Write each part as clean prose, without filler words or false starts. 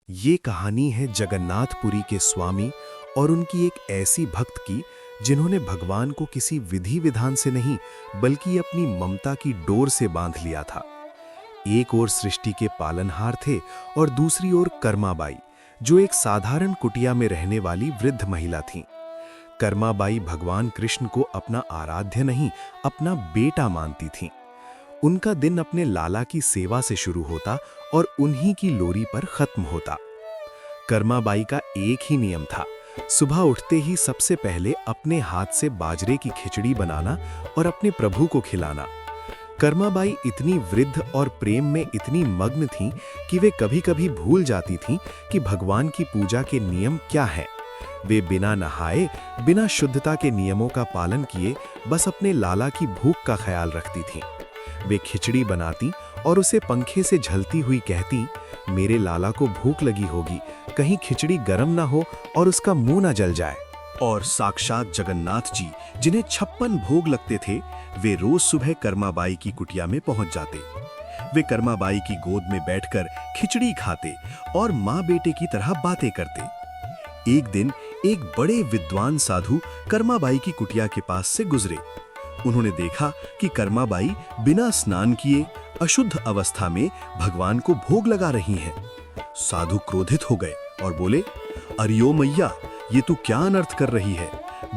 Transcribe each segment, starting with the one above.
ये कहानी है जगन्नाथपुरी के स्वामी और उनकी एक ऐसी भक्त की जिन्होंने भगवान को किसी विधि विधान से नहीं बल्कि अपनी ममता की डोर से बांध लिया था। एक ओर सृष्टि के पालनहार थे और दूसरी ओर कर्माबाई, जो एक साधारण कुटिया में रहने वाली वृद्ध महिला थीं। कर्माबाई भगवान कृष्ण को अपना आराध्य नहीं, अपना बेटा मानती थीं। उनका दिन अपने लाला की सेवा से शुरू होता और उन्हीं की लोरी पर खत्म होता। कर्माबाई का एक ही नियम था, सुबह उठते ही सबसे पहले अपने हाथ से बाजरे की खिचड़ी बनाना और अपने प्रभु को खिलाना। कर्माबाई इतनी वृद्ध और प्रेम में इतनी मग्न थीं कि वे कभी-कभी भूल जाती थीं कि भगवान की पूजा के नियम क्या हैं। वे बिना नहाए, बिना शुद्धता के नियमों का पालन किए बस अपने लाला की भूख का ख्याल रखती थीं। वे खिचड़ी बनाती और उसे पंखे से झलती हुई कहती, मेरे लाला को भूख लगी होगी, कहीं खिचड़ी गर्म ना हो और उसका मुंह ना जल जाए। और साक्षात जगन्नाथ जी, जिन्हें 56 भोग लगते थे, वे रोज सुबह कर्माबाई की कुटिया में पहुंच जाते। वे कर्माबाई की गोद में बैठकर खिचड़ी खाते और माँ बेटे की तरह बातें करते। एक दिन एक बड़े विद्वान साधु कर्माबाई की कुटिया के पास से गुजरे। उन्होंने देखा कि कर्माबाई बिना स्नान किए अशुद्ध अवस्था में भगवान को भोग लगा रही हैं। साधु क्रोधित हो गए और बोले, अरियो मैया, ये तू क्या अनर्थ कर रही है?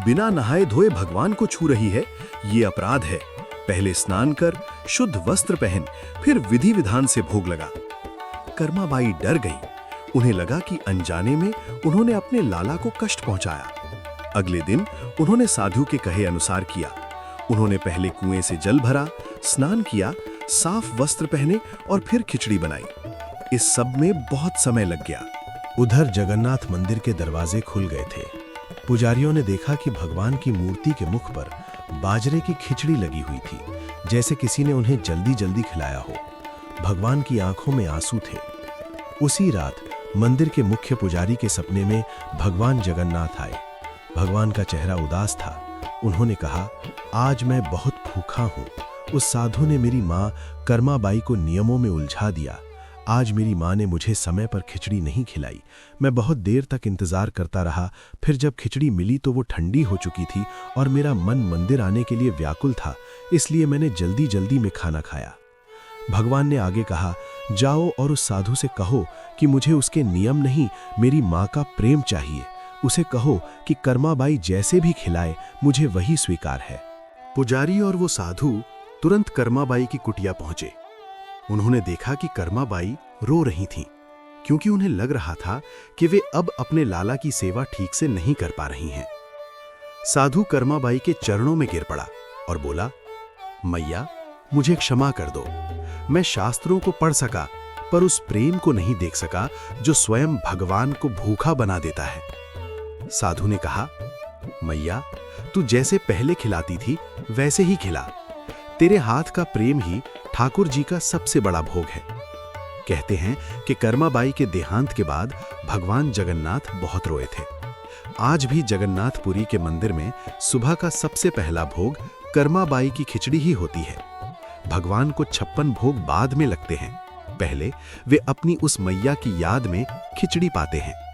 बिना नहाए धोए भगवान को छू रही है, ये अपराध है। पहले स्नान कर, शुद्ध वस्त्र पहन, फिर विधि विधान से भोग लगा। कर्माबाई डर गई। उन्हें लगा कि अनजाने में उन्होंने अपने लाला को कष्ट पहुंचाया। अगले दिन उन्होंने साधु के कहे अनुसार किया। उन्होंने पहले कुएं से जल भरा, स्नान किया, साफ वस्त्र पहने और फिर खिचड़ी बनाई। इस सब में बहुत समय लग गया। उधर जगन्नाथ मंदिर के दरवाजे खुल गए थे। पुजारियों ने देखा कि भगवान की मूर्ति के मुख पर बाजरे की खिचड़ी लगी हुई थी, जैसे किसी ने उन्हें जल्दी जल्दी खिलाया हो। भगवान की आंखों में आंसू थे। उसी रात मंदिर के मुख्य पुजारी के सपने में भगवान जगन्नाथ आए। भगवान का चेहरा उदास था। उन्होंने कहा, आज मैं बहुत भूखा हूँ। उस साधु ने मेरी माँ कर्माबाई को नियमों में उलझा दिया। आज मेरी माँ ने मुझे समय पर खिचड़ी नहीं खिलाई। मैं बहुत देर तक इंतजार करता रहा। फिर जब खिचड़ी मिली तो वो ठंडी हो चुकी थी और मेरा मन मंदिर आने के लिए व्याकुल था, इसलिए मैंने जल्दी जल्दी में खाना खाया। भगवान ने आगे कहा, जाओ और उस साधु से कहो कि मुझे उसके नियम नहीं, मेरी माँ का प्रेम चाहिए। उसे कहो कि कर्माबाई जैसे भी खिलाए, मुझे वही स्वीकार है। पुजारी और वो साधु तुरंत कर्माबाई की कुटिया पहुंचे। उन्होंने देखा कि कर्माबाई रो रही थीं, क्योंकि उन्हें लग रहा था कि वे अब अपने लाला की सेवा ठीक से नहीं कर पा रही हैं। साधु कर्माबाई के चरणों में गिर पड़ा और बोला, मैया, मुझे क्षमा कर दो। मैं शास्त्रों को पढ़ सका, पर उस प्रेम को नहीं देख सका जो स्वयं भगवान को भूखा बना देता है। साधु ने कहा, मैया, तू जैसे पहले खिलाती थी वैसे ही खिला। तेरे हाथ का प्रेम ही ठाकुर जी का सबसे बड़ा भोग है। कहते हैं कि कर्माबाई के देहांत के बाद भगवान जगन्नाथ बहुत रोए थे। आज भी जगन्नाथपुरी के मंदिर में सुबह का सबसे पहला भोग कर्माबाई की खिचड़ी ही होती है। भगवान को 56 भोग बाद में लगते हैं। पहले वे अपनी उस मैया की याद में खिचड़ी पाते हैं।